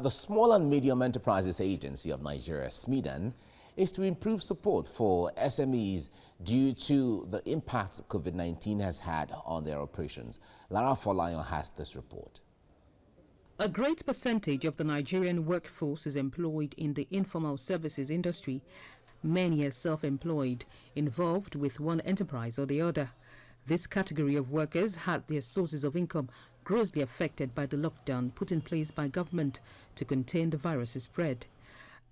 the Small and Medium Enterprises Agency of Nigeria, SMEDAN, is to improve support for SMEs due to the impact COVID-19 has had on their operations. Lara Folayan has this report. A great percentage of the Nigerian workforce is employed in the informal services industry. Many are self-employed, involved with one enterprise or the other. This category of workers had their sources of income grossly affected by the lockdown put in place by government to contain the virus's spread.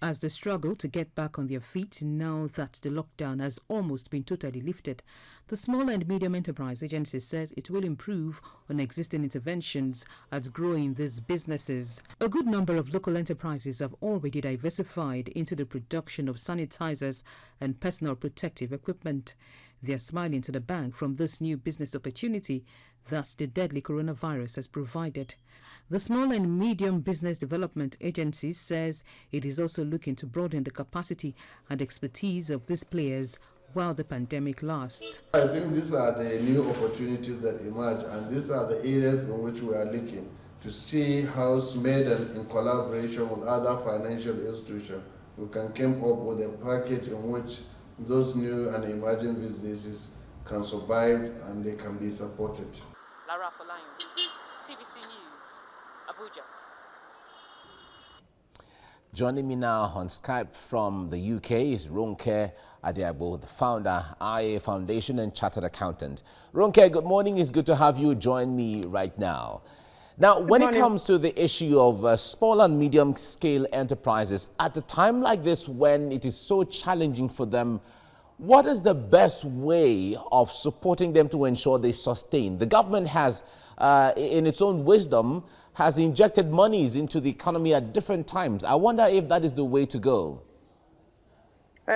As they struggle to get back on their feet now that the lockdown has almost been totally lifted, the Small and Medium Enterprise Agency says it will improve on existing interventions at growing these businesses. A good number of local enterprises have already diversified into the production of sanitizers and personal protective equipment. They are smiling to the bank from this new business opportunity that the deadly coronavirus has provided. The Small and Medium Business Development Agency says it is also looking to broaden the capacity and expertise of these players while the pandemic lasts. I think these are the new opportunities that emerge, and these are the areas in which we are looking to see how SMEDAN, in collaboration with other financial institutions, we can come up with a package in which those new and emerging businesses can survive and they can be supported. Lara Folayan, TVC News, Abuja. Joining me now on Skype from the UK is Ronke Adiabo, the founder, IA Foundation and Chartered Accountant. Ronke, good morning. It's good to have you join me right now. Now, when it comes to the issue of small and medium scale enterprises, at a time like this when it is so challenging for them, what is the best way of supporting them to ensure they sustain? The government has, in its own wisdom, has injected monies into the economy at different times. I wonder if that is the way to go.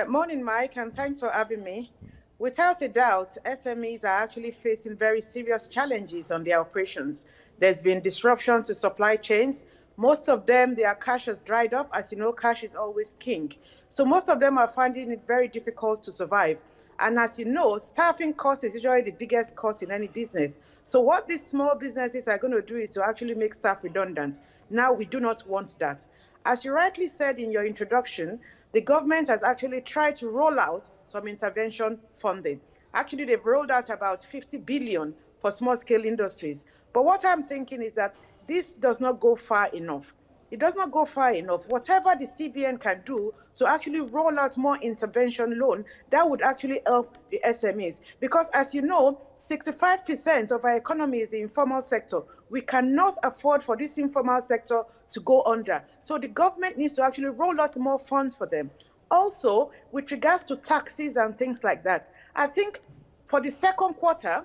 Morning, Mike, and thanks for having me. Without a doubt, SMEs are actually facing very serious challenges on their operations. There's been disruption to supply chains. Most of them, their cash has dried up. As you know, cash is always king. So most of them are finding it very difficult to survive. And as you know, staffing cost is usually the biggest cost in any business. So what these small businesses are going to do is to actually make staff redundant. Now, we do not want that. As you rightly said in your introduction, the government has actually tried to roll out some intervention funding. Actually, they've rolled out about 50 billion for small-scale industries. But what I'm thinking is that this does not go far enough. It does not go far enough. Whatever the CBN can do to actually roll out more intervention loan, that would actually help the SMEs. Because as you know, 65% of our economy is the informal sector. We cannot afford for this informal sector to go under. So the government needs to actually roll out more funds for them. Also, with regards to taxes and things like that, I think for the second quarter,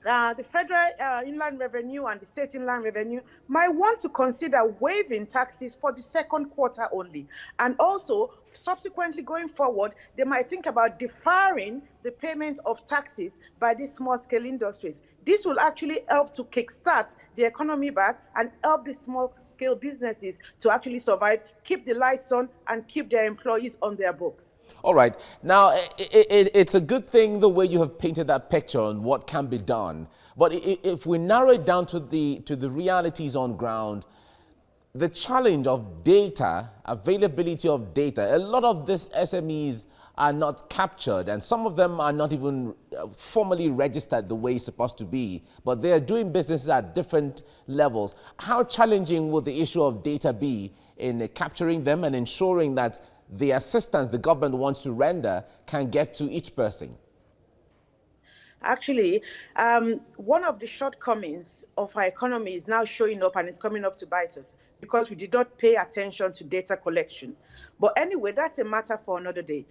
the federal inland revenue and the state inland revenue might want to consider waiving taxes for the second quarter only. And also, subsequently going forward, they might think about deferring the payment of taxes by these small-scale industries. This will actually help to kickstart the economy back and help the small-scale businesses to actually survive, keep the lights on, and keep their employees on their books. All right. Now, it's a good thing the way you have painted that picture on what can be done. But if we narrow it down to the realities on ground, the challenge of data, availability of data, a lot of these SMEs are not captured, and some of them are not even formally registered the way it's supposed to be, but they are doing businesses at different levels. How challenging would the issue of data be in capturing them and ensuring that the assistance the government wants to render can get to each person? Actually, one of the shortcomings of our economy is now showing up, and it's coming up to bite us because we did not pay attention to data collection. But anyway, that's a matter for another day.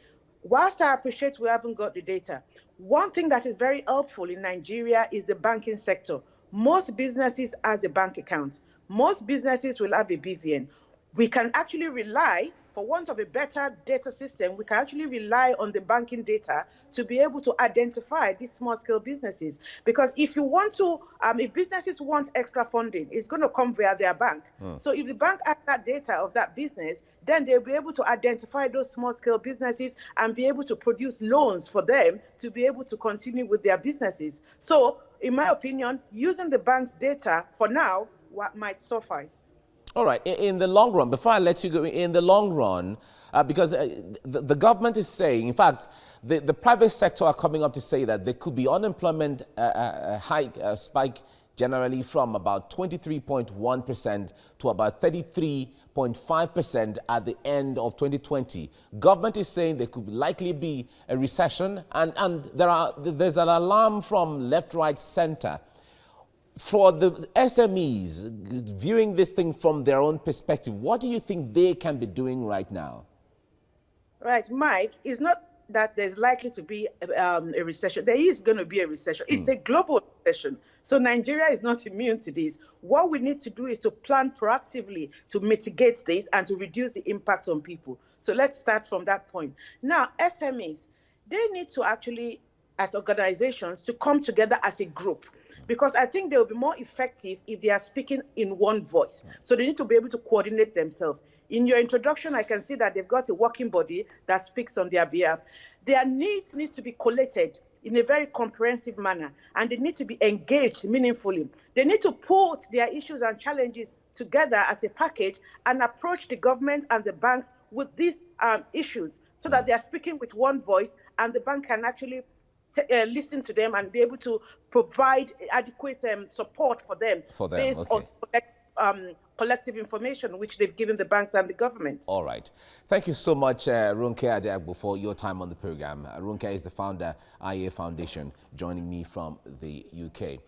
Whilst I appreciate we haven't got the data, one thing that is very helpful in Nigeria is the banking sector. Most businesses has a bank account. Most businesses will have a BVN. We can actually rely, for want of a better data system, we can actually rely on the banking data to be able to identify these small-scale businesses. Because if you want to, if businesses want extra funding, it's going to come via their bank. So if the bank has that data of that business, then they'll be able to identify those small-scale businesses and be able to produce loans for them to be able to continue with their businesses. So, in my opinion, using the bank's data for now might suffice. All right, in the long run, before I let you go, in the long run, because the government is saying, in fact, the private sector are coming up to say that there could be unemployment spike generally from about 23.1% to about 33.5% at the end of 2020. Government is saying there could likely be a recession, and there's an alarm from left, right, center. For the SMEs, viewing this thing from their own perspective, what do you think they can be doing right now? Right, Mike, it's not that there's likely to be a recession. There is going to be a recession. It's a global recession. So Nigeria is not immune to this. What we need to do is to plan proactively to mitigate this and to reduce the impact on people. So let's start from that point. Now, SMEs, they need to actually, as organizations, to come together as a group, because I think they will be more effective if they are speaking in one voice. So they need to be able to coordinate themselves. In your introduction, I can see that they've got a working body that speaks on their behalf. Their needs need to be collated in a very comprehensive manner, and they need to be engaged meaningfully. They need to put their issues and challenges together as a package and approach the government and the banks with these issues so that they are speaking with one voice, and the bank can actually listen to them and be able to provide adequate support for them based on collective information which they've given the banks and the government. All right. Thank you so much, Ronke Adeagbo, for your time on the program. Ronke is the founder, IA Foundation, joining me from the UK.